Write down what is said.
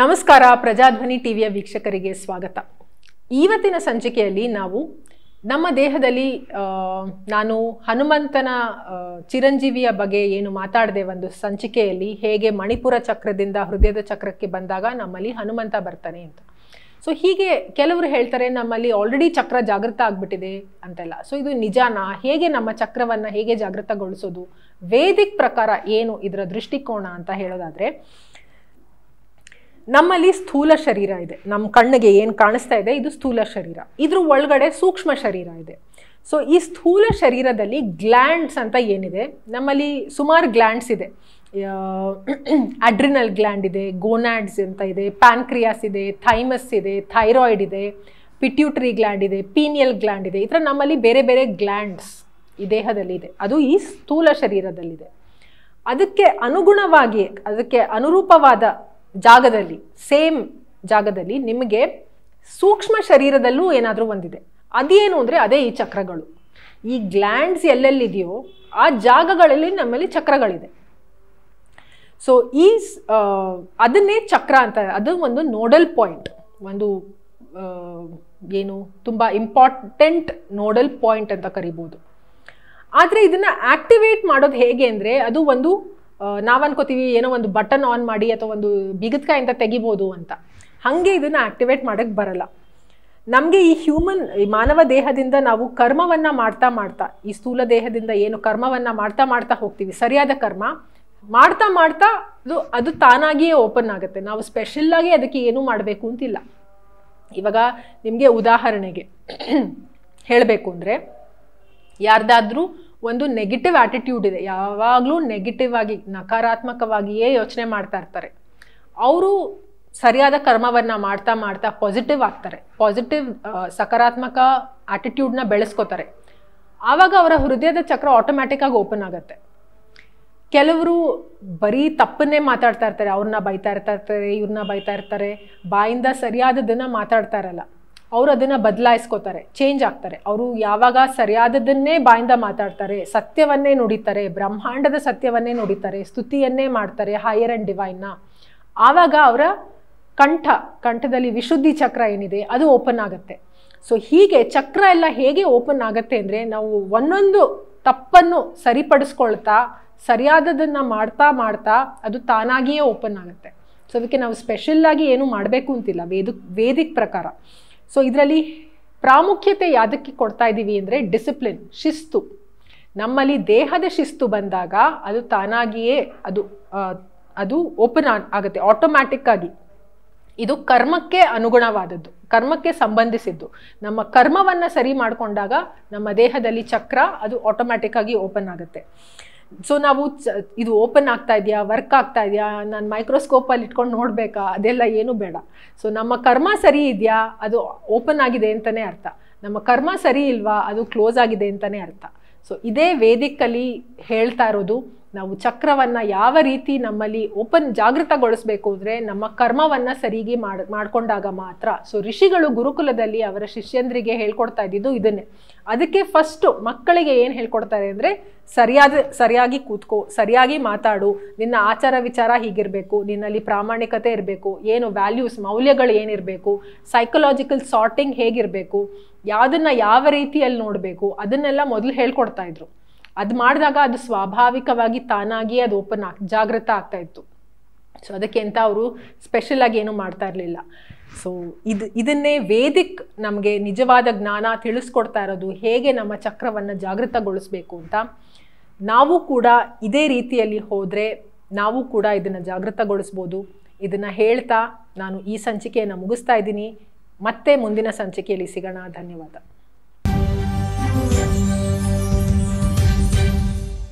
ನಮಸ್ಕಾರ ಪ್ರಜಾಧ್ವನಿ ಟಿವಿಯ ವೀಕ್ಷಕರಿಗೆ ಸ್ವಾಗತ. ಇವತ್ತಿನ ಸಂಚಿಕೆಯಲ್ಲಿ ನಾವು ನಮ್ಮ ದೇಹದಲ್ಲಿ ನಾನು ಹನುಮಂತನ ಚಿರಂಜೀವಿಯ ಬಗ್ಗೆ ಏನು ಮಾತಾಡದೆ ಒಂದು ಸಂಚಿಕೆಯಲ್ಲಿ ಹೇಗೆ ಮಣಿಪುರ ಚಕ್ರದಿಂದ ಹೃದಯದ ಚಕ್ರಕ್ಕೆ ಬಂದಾಗ ನಮ್ಮಲ್ಲಿ ಹನುಮಂತ ಬರ್ತಾನೆ ಅಂತ. ಸೊ ಹೀಗೆ ಕೆಲವರು ಹೇಳ್ತಾರೆ ನಮ್ಮಲ್ಲಿ ಆಲ್ರೆಡಿ ಚಕ್ರ ಜಾಗೃತ ಆಗ್ಬಿಟ್ಟಿದೆ ಅಂತೆಲ್ಲ. ಸೊ ಇದು ನಿಜಾನಾ? ಹೇಗೆ ನಮ್ಮ ಚಕ್ರವನ್ನು ಹೇಗೆ ಜಾಗೃತಗೊಳಿಸೋದು? ವೇದಿಕ್ ಪ್ರಕಾರ ಏನು ಇದರ ದೃಷ್ಟಿಕೋನ ಅಂತ ಹೇಳೋದಾದ್ರೆ, ನಮ್ಮಲ್ಲಿ ಸ್ಥೂಲ ಶರೀರ ಇದೆ. ನಮ್ಮ ಕಣ್ಣಿಗೆ ಏನು ಕಾಣಿಸ್ತಾ ಇದೆ ಇದು ಸ್ಥೂಲ ಶರೀರ. ಇದ್ರ ಒಳಗಡೆ ಸೂಕ್ಷ್ಮ ಶರೀರ ಇದೆ. ಸೊ ಈ ಸ್ಥೂಲ ಶರೀರದಲ್ಲಿ ಗ್ಲ್ಯಾಂಡ್ಸ್ ಅಂತ ಏನಿದೆ, ನಮ್ಮಲ್ಲಿ ಸುಮಾರು ಗ್ಲ್ಯಾಂಡ್ಸ್ ಇದೆ. ಅಡ್ರಿನಲ್ ಗ್ಲ್ಯಾಂಡ್ ಇದೆ, ಗೋನಾಡ್ಸ್ ಅಂತ ಇದೆ, ಪ್ಯಾನ್ಕ್ರಿಯಾಸ್ ಇದೆ, ಥೈಮಸ್ ಇದೆ, ಥೈರಾಯ್ಡ್ ಇದೆ, ಪಿಟ್ಯೂಟರಿ ಗ್ಲ್ಯಾಂಡ್ ಇದೆ, ಪೀನಿಯಲ್ ಗ್ಲ್ಯಾಂಡ್ ಇದೆ. ಈ ಥರ ನಮ್ಮಲ್ಲಿ ಬೇರೆ ಬೇರೆ ಗ್ಲ್ಯಾಂಡ್ಸ್ ಈ ದೇಹದಲ್ಲಿ ಇದೆ. ಅದು ಈ ಸ್ಥೂಲ ಶರೀರದಲ್ಲಿದೆ. ಅದಕ್ಕೆ ಅನುಗುಣವಾಗಿ ಅದಕ್ಕೆ ಅನುರೂಪವಾದ ಜಾಗದಲ್ಲಿ, ಸೇಮ್ ಜಾಗದಲ್ಲಿ ನಿಮಗೆ ಸೂಕ್ಷ್ಮ ಶರೀರದಲ್ಲೂ ಏನಾದರೂ ಒಂದಿದೆ. ಅದೇನು ಅಂದರೆ ಅದೇ ಈ ಚಕ್ರಗಳು. ಈ ಗ್ಲ್ಯಾಂಡ್ಸ್ ಎಲ್ಲೆಲ್ಲಿದೆಯೋ ಆ ಜಾಗಗಳಲ್ಲಿ ನಮ್ಮಲ್ಲಿ ಚಕ್ರಗಳಿದೆ. ಸೊ ಅದನ್ನೇ ಚಕ್ರ ಅಂತ, ಅದು ಒಂದು ನೋಡಲ್ ಪಾಯಿಂಟ್, ಒಂದು ಏನು ತುಂಬ ಇಂಪಾರ್ಟೆಂಟ್ ನೋಡಲ್ ಪಾಯಿಂಟ್ ಅಂತ ಕರಿಬೋದು. ಆದರೆ ಇದನ್ನು ಆಕ್ಟಿವೇಟ್ ಮಾಡೋದು ಹೇಗೆ ಅಂದರೆ, ಅದು ಒಂದು ನಾವು ಅನ್ಕೋತೀವಿ ಏನೋ ಒಂದು ಬಟನ್ ಆನ್ ಮಾಡಿ ಅಥವಾ ಒಂದು ಬಿಗದ್ಕಾಯಿಂದ ತೆಗಿಬೋದು ಅಂತ. ಹಾಗೆ ಇದನ್ನು ಆಕ್ಟಿವೇಟ್ ಮಾಡೋಕ್ಕೆ ಬರಲ್ಲ. ನಮಗೆ ಈ ಮಾನವ ದೇಹದಿಂದ ನಾವು ಕರ್ಮವನ್ನು ಮಾಡ್ತಾ ಮಾಡ್ತಾ, ಈ ಸ್ಥೂಲ ದೇಹದಿಂದ ಏನು ಕರ್ಮವನ್ನು ಮಾಡ್ತಾ ಮಾಡ್ತಾ ಹೋಗ್ತೀವಿ, ಸರಿಯಾದ ಕರ್ಮ ಮಾಡ್ತಾ ಮಾಡ್ತಾ ಅದು ತಾನಾಗಿಯೇ ಓಪನ್ ಆಗುತ್ತೆ. ನಾವು ಸ್ಪೆಷಲ್ಲಾಗಿ ಅದಕ್ಕೆ ಏನೂ ಮಾಡಬೇಕು ಅಂತಿಲ್ಲ. ಇವಾಗ ನಿಮಗೆ ಉದಾಹರಣೆಗೆ ಹೇಳಬೇಕು ಅಂದರೆ, ಯಾರ್ದಾದ್ರೂ ಒಂದು ನೆಗೆಟಿವ್ ಆಟಿಟ್ಯೂಡ್ ಇದೆ, ಯಾವಾಗಲೂ ನೆಗೆಟಿವ್ ಆಗಿ ನಕಾರಾತ್ಮಕವಾಗಿಯೇ ಯೋಚನೆ ಮಾಡ್ತಾ ಇರ್ತಾರೆ. ಅವರು ಸರಿಯಾದ ಕರ್ಮವನ್ನು ಮಾಡ್ತಾ ಮಾಡ್ತಾ ಪಾಸಿಟಿವ್ ಆಗ್ತಾರೆ, ಸಕಾರಾತ್ಮಕ ಆಟಿಟ್ಯೂಡ್ನ ಬೆಳೆಸ್ಕೋತಾರೆ. ಆವಾಗ ಅವರ ಹೃದಯದ ಚಕ್ರ ಆಟೋಮ್ಯಾಟಿಕ್ಕಾಗಿ ಓಪನ್ ಆಗುತ್ತೆ. ಕೆಲವರು ಬರೀ ತಪ್ಪನ್ನೇ ಮಾತಾಡ್ತಾ ಇರ್ತಾರೆ, ಅವ್ರನ್ನ ಬೈತಾ ಇರ್ತಾರೆ, ಇವ್ರನ್ನ ಬೈತಾ ಇರ್ತಾರೆ, ಬಾಯಿಂದ ಸರಿಯಾದದನ್ನು ಮಾತಾಡ್ತಾ ಇರಲ್ಲ. ಅವರು ಅದನ್ನು ಬದಲಾಯಿಸ್ಕೋತಾರೆ, ಚೇಂಜ್ ಆಗ್ತಾರೆ. ಅವರು ಯಾವಾಗ ಸರಿಯಾದದನ್ನೇ ಬಾಯಿಂದ ಮಾತಾಡ್ತಾರೆ, ಸತ್ಯವನ್ನೇ ನುಡಿತಾರೆ, ಬ್ರಹ್ಮಾಂಡದ ಸತ್ಯವನ್ನೇ ನುಡಿತಾರೆ, ಸ್ತುತಿಯನ್ನೇ ಮಾಡ್ತಾರೆ, ಹೈಯರ್ ಆ್ಯಂಡ್ ಡಿವೈನ್ನ, ಆವಾಗ ಅವರ ಕಂಠದಲ್ಲಿ ವಿಶುದ್ಧಿ ಚಕ್ರ ಏನಿದೆ ಅದು ಓಪನ್ ಆಗುತ್ತೆ. ಸೊ ಹೀಗೆ ಚಕ್ರ ಎಲ್ಲ ಹೇಗೆ ಓಪನ್ ಆಗುತ್ತೆ ಅಂದರೆ, ನಾವು ಒಂದೊಂದು ತಪ್ಪನ್ನು ಸರಿಪಡಿಸ್ಕೊಳ್ತಾ ಸರಿಯಾದದನ್ನು ಮಾಡ್ತಾ ಮಾಡ್ತಾ ಅದು ತಾನಾಗಿಯೇ ಓಪನ್ ಆಗುತ್ತೆ. ಸೊ ಅದಕ್ಕೆ ನಾವು ಸ್ಪೆಷಲ್ಲಾಗಿ ಏನು ಮಾಡಬೇಕು ಅಂತಿಲ್ಲ ವೇದಿಕ್ ಪ್ರಕಾರ. ಸೊ ಇದರಲ್ಲಿ ಪ್ರಾಮುಖ್ಯತೆ ಯಾವುದಕ್ಕೆ ಕೊಡ್ತಾ ಇದ್ದೀವಿ ಅಂದರೆ, ಡಿಸಿಪ್ಲಿನ್, ಶಿಸ್ತು. ನಮ್ಮಲ್ಲಿ ದೇಹದ ಶಿಸ್ತು ಬಂದಾಗ ಅದು ತಾನಾಗಿಯೇ ಅದು ಓಪನ್ ಆಗುತ್ತೆ ಆಟೋಮ್ಯಾಟಿಕ್ ಆಗಿ. ಇದು ಕರ್ಮಕ್ಕೆ ಅನುಗುಣವಾದದ್ದು, ಕರ್ಮಕ್ಕೆ ಸಂಬಂಧಿಸಿದ್ದು. ನಮ್ಮ ಕರ್ಮವನ್ನು ಸರಿ ಮಾಡಿಕೊಂಡಾಗ ನಮ್ಮ ದೇಹದಲ್ಲಿ ಚಕ್ರ ಅದು ಆಟೋಮ್ಯಾಟಿಕ್ ಆಗಿ ಓಪನ್ ಆಗುತ್ತೆ. ಸೊ ನಾವು ಇದು ಓಪನ್ ಆಗ್ತಾ ಇದೆಯಾ, ವರ್ಕ್ ಆಗ್ತಾ ಇದೆಯಾ, ನಾನು ಮೈಕ್ರೋಸ್ಕೋಪಲ್ಲಿ ಇಟ್ಕೊಂಡು ನೋಡಬೇಕಾ, ಅದೆಲ್ಲ ಏನೂ ಬೇಡ. ಸೊ ನಮ್ಮ ಕರ್ಮ ಸರಿ ಇದೆಯಾ, ಅದು ಓಪನ್ ಆಗಿದೆ ಅಂತಲೇ ಅರ್ಥ. ನಮ್ಮ ಕರ್ಮ ಸರಿ ಇಲ್ವಾ, ಅದು ಕ್ಲೋಸ್ ಆಗಿದೆ ಅಂತಲೇ ಅರ್ಥ. ಸೊ ಇದೇ ವೇದಿಕಲ್ಲಿ ಹೇಳ್ತಾ ಇರೋದು, ನಾವು ಚಕ್ರವನ್ನು ಯಾವ ರೀತಿ ನಮ್ಮಲ್ಲಿ ಜಾಗೃತಗೊಳಿಸ್ಬೇಕು ಅಂದರೆ, ನಮ್ಮ ಕರ್ಮವನ್ನು ಸರಿಗೆ ಮಾಡಿಕೊಂಡಾಗ ಮಾತ್ರ. ಸೊ ಋಷಿಗಳು ಗುರುಕುಲದಲ್ಲಿ ಅವರ ಶಿಷ್ಯಂದ್ರಿಗೆ ಹೇಳ್ಕೊಡ್ತಾ ಇದ್ದಿದ್ದು ಇದನ್ನೇ. ಅದಕ್ಕೆ ಫಸ್ಟು ಮಕ್ಕಳಿಗೆ ಏನು ಹೇಳ್ಕೊಡ್ತಾರೆ ಅಂದರೆ, ಸರಿಯಾಗಿ ಕೂತ್ಕೋ, ಸರಿಯಾಗಿ ಮಾತಾಡು, ನಿನ್ನ ಆಚಾರ ವಿಚಾರ ಹೀಗಿರಬೇಕು, ನಿನ್ನಲ್ಲಿ ಪ್ರಾಮಾಣಿಕತೆ ಇರಬೇಕು, ಏನು ವ್ಯಾಲ್ಯೂಸ್ ಮೌಲ್ಯಗಳು ಏನಿರಬೇಕು, ಸೈಕಲಾಜಿಕಲ್ ಸಾರ್ಟಿಂಗ್ ಹೇಗಿರಬೇಕು, ಯಾವುದನ್ನು ಯಾವ ರೀತಿಯಲ್ಲಿ ನೋಡಬೇಕು, ಅದನ್ನೆಲ್ಲ ಮೊದಲು ಹೇಳ್ಕೊಡ್ತಾ ಇದ್ರು. ಅದು ಮಾಡಿದಾಗ ಅದು ಸ್ವಾಭಾವಿಕವಾಗಿ ತಾನಾಗಿ ಅದು ಜಾಗೃತ ಆಗ್ತಾ ಇತ್ತು. ಸೊ ಅದಕ್ಕೆ ಅಂತ ಅವರು ಸ್ಪೆಷಲಾಗಿ ಏನೂ ಮಾಡ್ತಾ ಇರಲಿಲ್ಲ. ಸೊ ಇದನ್ನೇ ವೇದಿಕ್ ನಮಗೆ ನಿಜವಾದ ಜ್ಞಾನ ತಿಳಿಸ್ಕೊಡ್ತಾ ಇರೋದು, ಹೇಗೆ ನಮ್ಮ ಚಕ್ರವನ್ನು ಜಾಗೃತಗೊಳಿಸ್ಬೇಕು ಅಂತ. ನಾವು ಕೂಡ ಇದೇ ರೀತಿಯಲ್ಲಿ ಹೋದರೆ ನಾವು ಕೂಡ ಇದನ್ನು ಜಾಗೃತಗೊಳಿಸ್ಬೋದು. ಇದನ್ನು ಹೇಳ್ತಾ ನಾನು ಈ ಸಂಚಿಕೆಯನ್ನು ಮುಗಿಸ್ತಾ ಇದ್ದೀನಿ. ಮತ್ತೆ ಮುಂದಿನ ಸಂಚಿಕೆಯಲ್ಲಿ ಸಿಗೋಣ. ಧನ್ಯವಾದ.